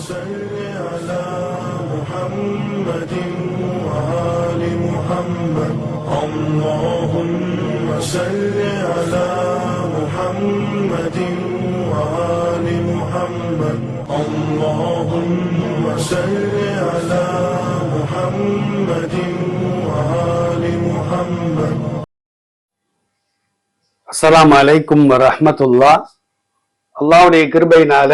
صل على محمد وآل محمد اللهم صل على محمد وآل محمد اللهم صل على محمد وآل محمد. அஸ்ஸலாமு அலைக்கும் வரஹ்மத்துல்லாஹ். அல்லாஹ்வுடைய கிருபையினால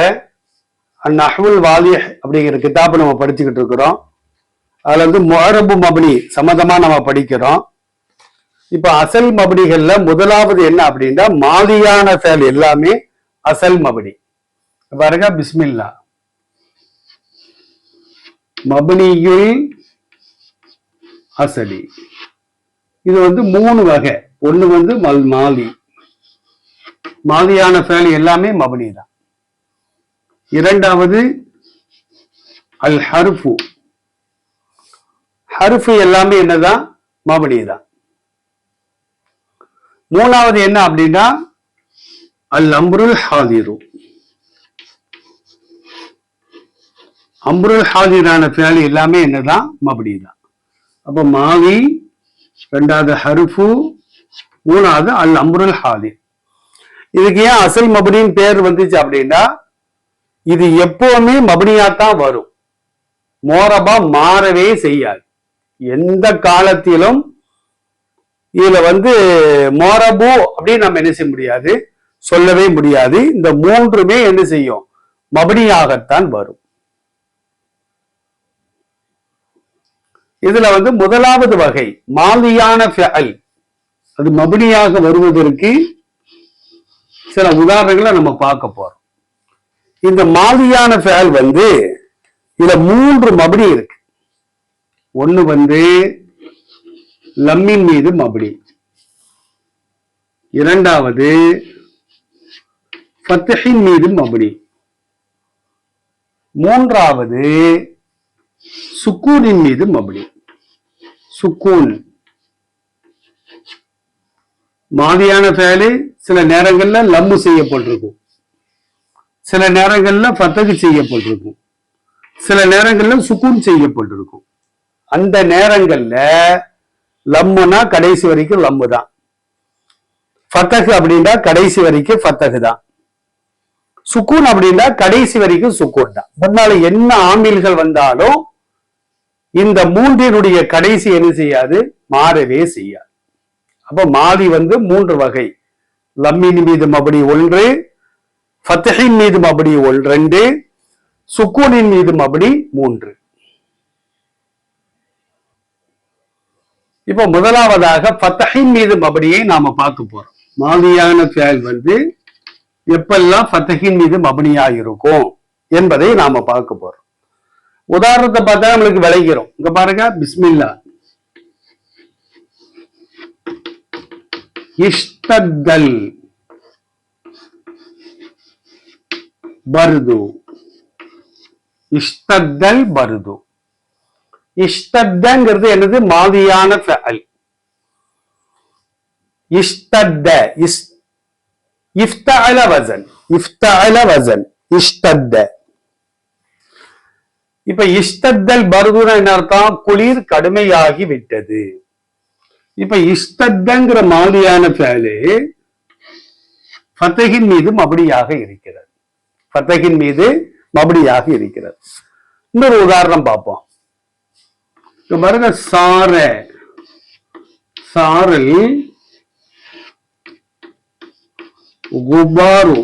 அந்நஹ்வுல் வாலிஹ் அப்படிங்கிற கிதாபை நம்ம படிச்சுக்கிட்டு இருக்கிறோம். அதுல வந்து முஅரபு மப்னி சம்மந்தமா நம்ம படிக்கிறோம். இப்ப அசல் மப்னிகள்ல முதலாவது என்ன அப்படின்னா மாலியான செயல் எல்லாமே அசல் மப்னி. பாருங்க, பிஸ்மில்லா மப்னியுல் அசலி. இது வந்து மூணு வகை. ஒண்ணு வந்து மாலியான செயல் எல்லாமே மப்னி தான். இரண்டாவது அல் ஹர்ஃபு. ஹர்ஃபு எல்லாமே என்னதான்? மப்னி தான். மூணாவது என்ன அப்படின்னா அல் அம்ருல் ஹாதிரு. அம்ருல் ஹாதிரான செயல் எல்லாமே என்னதான்? மப்னி தான். அப்ப மாலி, ரெண்டாவது ஹர்ஃபு, மூணாவது அல் அம்ருல் ஹாதிர். இதுக்கு ஏன் அசல் மப்னின்னு பேர் வந்துச்சு அப்படின்னா இது எப்பவுமே மப்னியாத்தான் வரும். மோரபா மாறவே செய்யாது. எந்த காலத்திலும் இதுல வந்து மோரபு அப்படின்னு நம்ம என்ன செய்ய முடியாது, சொல்லவே முடியாது. இந்த மூன்றுமே என்ன செய்யும்? மப்னியாகத்தான் வரும். இதுல வந்து முதலாவது வகை மாலியான ஃபஅல், அது மப்னியாக வருவதற்கு சில உதாரணங்களை நம்ம பார்க்க போறோம். இந்த மாலியான ஃபஅல் வந்து இதுல மூன்று மப்னி இருக்கு. ஒண்ணு வந்து லம்மின் மீது மப்னி, இரண்டாவது ஃபத்ஹின் மீது மப்னி, மூன்றாவது சுக்கூனின் மீது மப்னி. சுக்கூன் மாலியான ஃபஅல் சில நேரங்கள்ல லம்மு செய்யப்பட்டிருக்கும், சில நேரங்கள்ல ஃபத்ஹ் செய்யப்பட்டிருக்கும், சில நேரங்கள்ல சுக்கூன் செய்யப்பட்டிருக்கும். அந்த நேரங்கள்ல லம்முனா கடைசி வரைக்கும் லம்மு தான், ஃபத்ஹ் அப்படின்னா கடைசி வரைக்கும் ஃபத்ஹ் தான், சுக்கூன் அப்படின்னா கடைசி வரைக்கும் சுக்கூன் தான். முன்னால என்ன ஆமில்கள் வந்தாலும் இந்த மூன்றினுடைய கடைசி என்ன செய்யாது? மாறவே செய்யாது. அப்ப மாலி வந்து மூன்று வகை. லம்மின் மீது மப்னி ஒன்று, ஃபத்ஹின் மீது மப்னி ரெண்டு, சுக்கூனின் மீது மப்னி மூன்று. இப்ப முதலாவதாக ஃபத்ஹின் மீது மப்னியை நாம பார்க்க போறோம். மாலியான ஃபஅல் வந்து எப்பெல்லாம் ஃபத்ஹின் மீது மப்னியா இருக்கும் என்பதை நாம பார்க்க போறோம். உதாரணத்தை பார்த்தா நம்மளுக்கு விளைகிறோம். இங்க பாருங்க, பிஸ்மில்லா இஷ்தத்தல் பர்து. இஷ்தத்தல் பர்து. இஷ்தத்தங்கிறது என்னது? மாலியான ஃபஅல். இஷ்தத்த இஃப்தஅல வஸன், இஃப்தஅல வஸன் இஷ்தத்த. இப்ப இஷ்தத்தல் பர்துனா என்ன அர்த்தம்? குளிர் கடுமையாகி விட்டது. இப்ப இஷ்தத்தங்கிற மாலியான ஃபஅல் ஃபத்ஹின் மீது மப்னியாக இருக்கிறது. ஃபத்ஹின் மீது மப்னியாக இருக்கிறது. இன்னொரு உதாரணம் பார்ப்போம். பாருங்க, சார, சாரல், குபாரு.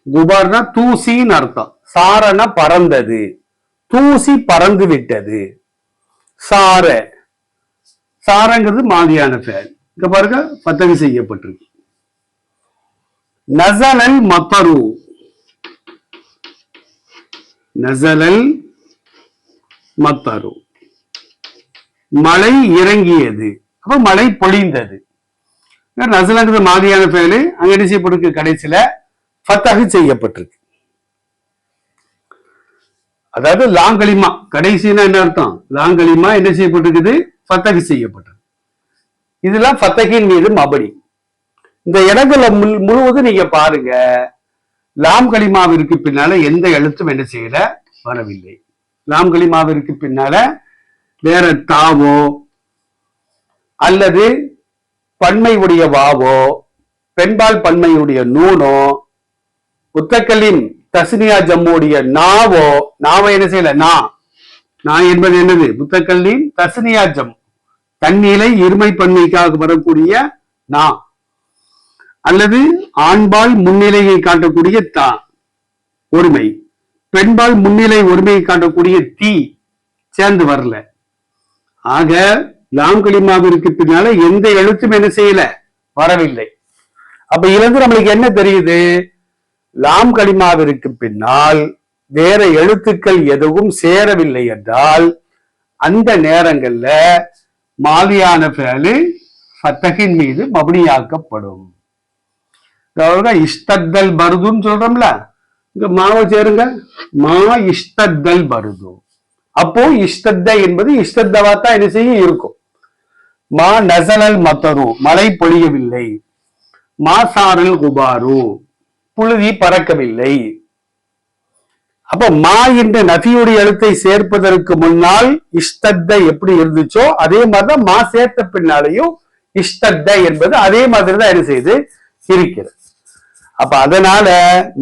குபார்னா தூசின்னு அர்த்தம். சாரனா பறந்தது, தூசி பறந்து விட்டது. சார, சாரங்கிறது மாலியான ஃபஅல். இங்க பாருங்க, ஃபத்ஹ் செய்யப்பட்டிருக்கு. நஸலல் மத்தரு, நஸலல் மத்தரு, மழை இறங்கியது. அப்ப மழை பொழிந்தது. நஸலங்கிறது மாலியான ஃபஅல், அங்க என்ன செய்யப்பட்டிருக்கு? கடைசியில ஃபத்ஹ் செய்யப்பட்டிருக்கு. அதாவது லாங்கலிமா, கடைசினா என்ன அர்த்தம்? லாங்கலிமா என்ன செய்யப்பட்டிருக்குது? ஃபத்ஹ் செய்யப்பட்டது. இதெல்லாம் ஃபத்ஹின் மீது மப்னி. இந்த இடங்களை முழுவதும் நீங்க பாருங்க, லாம் கலிமாவிற்கு பின்னால எந்த எழுத்தும் என்ன செய்யல, வரவில்லை. லாம் கலிமாவிற்கு பின்னால வேற தாவோ அல்லது பன்மை உடைய வாவோ பெண்பால் பன்மையுடைய நூனோ முத்தக்கல்லின் தஸ்னியா ஜம்முடைய நாவோ என்ன செய்யல, நான் என்பது என்னது, முத்தக்கல்லின் தஸ்னியா ஜம் தன்னிலை இருமை பன்மைக்காக வரக்கூடிய நா அல்லது ஆண்பால் முன்னிலையை காட்டக்கூடிய தா ஒருமை, பெண்பால் முன்னிலை ஒருமையை காட்டக்கூடிய தீ சேர்ந்து வரல. ஆக லாம் கலிமாவிற்கு பின்னால எந்த எழுத்தும் என்ன செய்யல, வரவில்லை. அப்ப இருந்து நம்மளுக்கு என்ன தெரியுது, லாம் கலிமாவிற்கு பின்னால் வேற எழுத்துக்கள் எதுவும் சேரவில்லை என்றால் அந்த நேரங்கள்ல மாதியான ஃபேலு ஃபத்தஹின் மீது மப்னியாக்கப்படும். இஷ்தத்தல் பருதுன்னு சொல்றோம்ல, இங்க மாவை சேருங்க, மா இஷ்தத்தல் பருது. அப்போ இஷ்தத்த என்பது இஷ்தத்தவாத்தான் என்ன செய்ய இருக்கும். மா நசலல் மத்தரு மழை பொழியவில்லை, மா சாரல் குபாரு புழுதி பறக்கவில்லை. அப்ப மா என்ற நபியுடைய எழுத்தை சேர்ப்பதற்கு முன்னால் இஷ்தத்த எப்படி இருந்துச்சோ அதே மாதிரிதான் மா சேர்த்த பின்னாலையும் இஷ்தத்த என்பது அதே மாதிரிதான் என்ன செய்து இருக்கிறது. அப்ப அதனால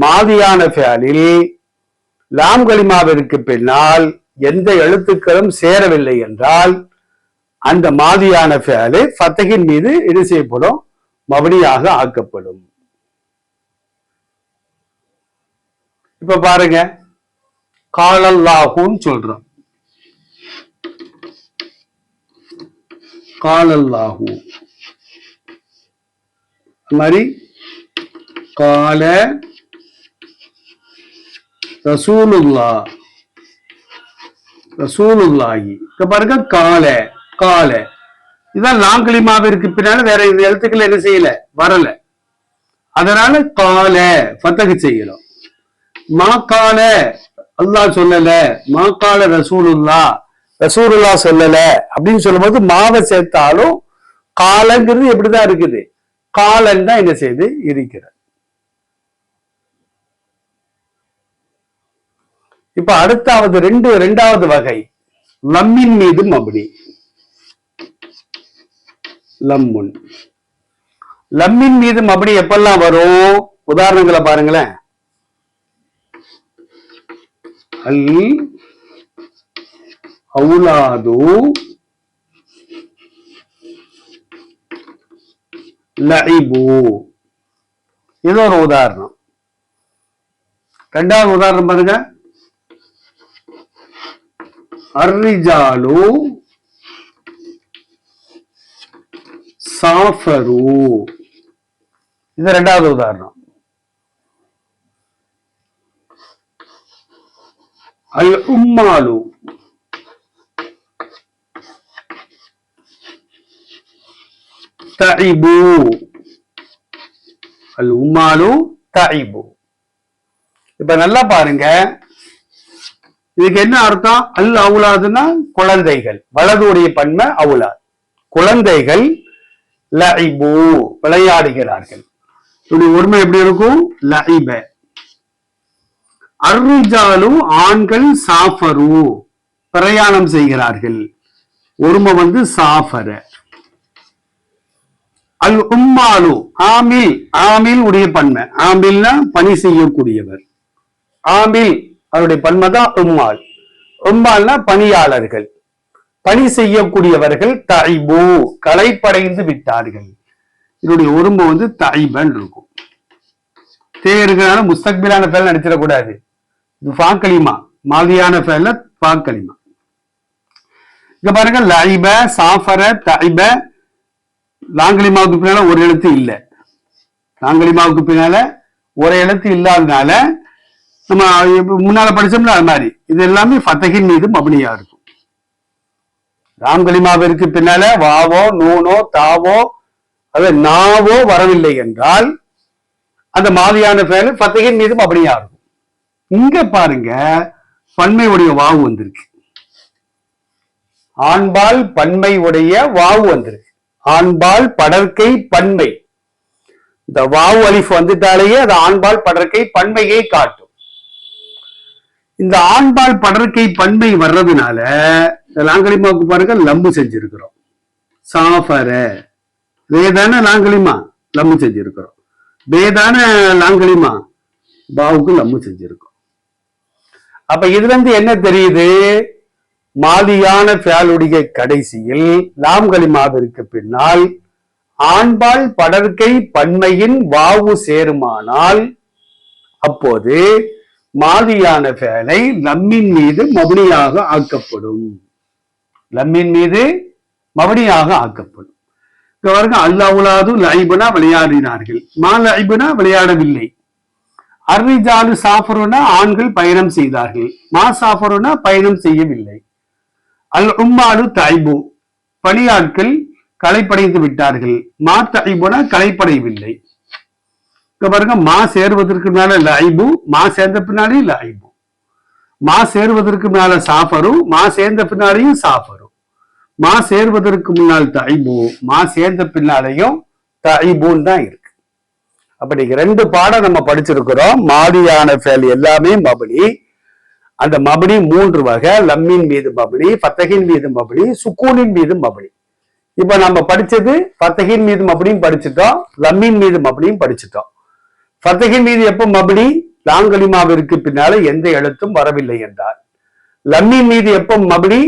மாதியான ஃபேலில் லாம் கலிமாவிற்கு பின்னால் எந்த எழுத்துக்களும் சேரவில்லை என்றால் அந்த மாதியான ஃபேலு ஃபத்தஹின் மீது என்ன செய்யப்படும், மப்னியாக ஆக்கப்படும். இப்ப பாருங்க, காலல்லாஹுன்னு சொல்றோம். காலல்லாஹு மாதிரி கால ரசூலுல்லாஹி பாருங்க, கால கால இதான் லாம் கலிமாவிற்கு பின்னால வேற இந்த எழுத்துக்கள் என்ன செய்யல, வரல. அதனால கால ஃபத்தஹ் செய்யலாம். மா கால அல்லாஹ் சொல்லல, மா கால ரசூலுல்லா சொல்லல அப்படின்னு சொல்லும்போது மாவை சேர்த்தாலும் காலங்கிறது எப்படிதான் இருக்குது, காலன் தான் என்ன செய்து இருக்கிறது. இப்ப அடுத்தாவது இரண்டாவது வகை லம்மின் மீது மப்னி. லம்முன் லம்மின் மீது மப்னி எப்பெல்லாம் வரும், உதாரணங்களை பாருங்களேன். அல் அவுலாது லஇபு, இது ஒரு உதாரணம். இரண்டாவது உதாரணம் பாருங்க, அர்ரிஜாலு சாஃபரு, இது இரண்டாவது உதாரணம். அல் உம்மாலு தஇபு, அல் உம்மாலு தஇபு. இப்ப நல்லா பாருங்க, இதுக்கு என்ன அர்த்தம், அல் அவுலாதுன்னா குழந்தைகள், வலதுடைய பன்மை அவுலாத், குழந்தைகள் லஇபு விளையாடுகிறார்கள். இப்படி ஒருமை எப்படி இருக்கும், லஇப. அர்ரிஜாலு ஆண்கள் சாஃபரு பிரயாணம் செய்கிறார்கள், ஒருமை வந்து சாஃபர. அல் உம்மாலு ஆமில் உடைய பன்மை, ஆமில்னா பணி செய்யக்கூடியவர், ஆமில் அவருடைய பன்மை தான் உம்மால். உம்மால்னா பணியாளர்கள், பணி செய்யக்கூடியவர்கள். தஇபு களைப்படைந்து விட்டார்கள், இதனுடைய ஒருமை வந்து தஇபன் இருக்கும். தேர்கான முஸ்தக்பிலான ஃபேல் நடிச்சிடக்கூடாது, இது ஃபாக்கலிமா மாதியான ஃபேல்ல ஃபாக்கலிமா. இங்க பாருங்க, லஇப சாஃபர தஇப, லாங்கலிமாவுக்கு பின்னால ஒரு எழுத்து இல்லை, லாங்கலிமாவுக்கு பின்னால ஒரு எழுத்து இல்லாதனால நம்ம முன்னால படிச்சோம்ல அது மாதிரி இது எல்லாமே ஃபத்தஹின் மீது மப்னியா இருக்கும். லாங்கலிமாவிற்கு பின்னால வாவோ நூனோ தாவோ அது நாவோ வரவில்லை என்றால் அந்த மாதியான ஃபேல் ஃபத்தஹின் மீது மப்னியா இருக்கும். இங்க பாருங்க, பன்மை உடைய வாவு வந்திருக்கு, ஆண்பால் பன்மை உடைய வாவு வந்திருக்கு, ஆண்பால் படற்கை பன்மை. இந்த வாவு அலிஃப் வந்துட்டாலேயே அது ஆண்பால் படர்க்கை பன்மையை காட்டும். இந்த ஆண்பால் படர்க்கை பன்மை வர்றதுனால லாங்கலிமாவுக்கு பாருங்க லம்பு செஞ்சிருக்கிறோம். சாஃபர வேதான லாங்கலிமா லம்பு செஞ்சிருக்கிறோம். வேதான லாங்கலிமா பாவுக்கு லம்பு செஞ்சிருக்கோம். அப்ப இதுல இருந்து என்ன தெரியுது? மாதியான ஃபியாலுடைய கடைசியில் லாம் கலிமாவிற்கு பின்னால் ஆண்பால் படர்க்கை பன்மையின் வாவு சேருமானால் அப்போது மாதியான ஃபியாலை லம்மின் மீது மபனியாக ஆக்கப்படும். லம்மின் மீது மபனியாக ஆக்கப்படும். அல்லாஹ்வுலாது லைபுனா விளையாடினார்கள், மா லைபுனா விளையாடவில்லை. அர்ரிஜாலு சாஃபருனா ஆண்கள் பயணம் செய்தார்கள், மா சாஃபருனா பயணம் செய்யவில்லை. அல் உம்மாலு தைபு பணியாட்கள் களைப்படைந்து விட்டார்கள், மா தைபுனா களைப்படையவில்லை. பாருங்க, மா சேருவதற்கு மேல லைபு, மா சேர்ந்த பின்னாடி லைபு. மா சேருவதற்கு மேல சாஃபரு, மா சேர்ந்த பின்னாடியும் சாஃபரு. மா சேருவதற்கு முன்னால் தைபு, மா சேர்ந்த பின்னாலையும் தைபுன்னு தான் இருக்கு. அப்படி ரெண்டு பாடம் நம்ம படிச்சிருக்கிறோம். மாதியான ஃபேல் எல்லாமே மபனி. அந்த மபனி மூன்று வகை: லம்மின் மீது மபனி, ஃபத்தஹின் மீது மபனி, சுக்கூனின் மீது மபனி. இப்ப நம்ம படிச்சது ஃபத்தஹின் மீது மபனியும் படிச்சுட்டோம், லம்மின் மீது மபனியும் படிச்சுட்டோம். ஃபத்தஹின் மீது எப்ப மபனி? லாங்கலிமாவிற்கு பின்னால எந்த எழுத்தும் வரவில்லை என்றால். லம்மின் மீது எப்ப மபனி?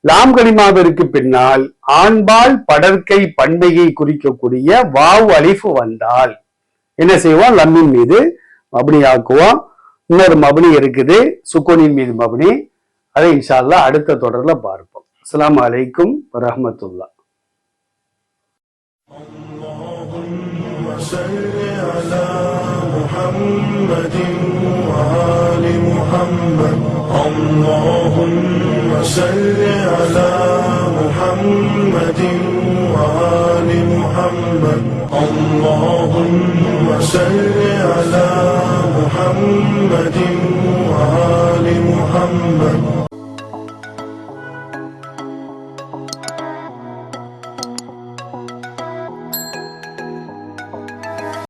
லாம் கலிமாவிற்கு பின்னால் ஆண்பால் படர்க்கை பன்மையை குறிக்கக்கூடிய வாவ் அலிஃப் வந்தால் என்ன செய்வோம்? லம்மின் மீது மபனி ஆக்குவோம். இன்னொரு மபனி இருக்குது, சுக்கூனின் மீது மபனி. அதை இன்ஷா அல்லாஹ் அடுத்த தொடர்ல பார்ப்போம். அஸ்ஸலாமு அலைக்கும் வரஹ்மத்துல்லாஹ். اللهم صل على محمد وآل محمد. اللهم صل على محمد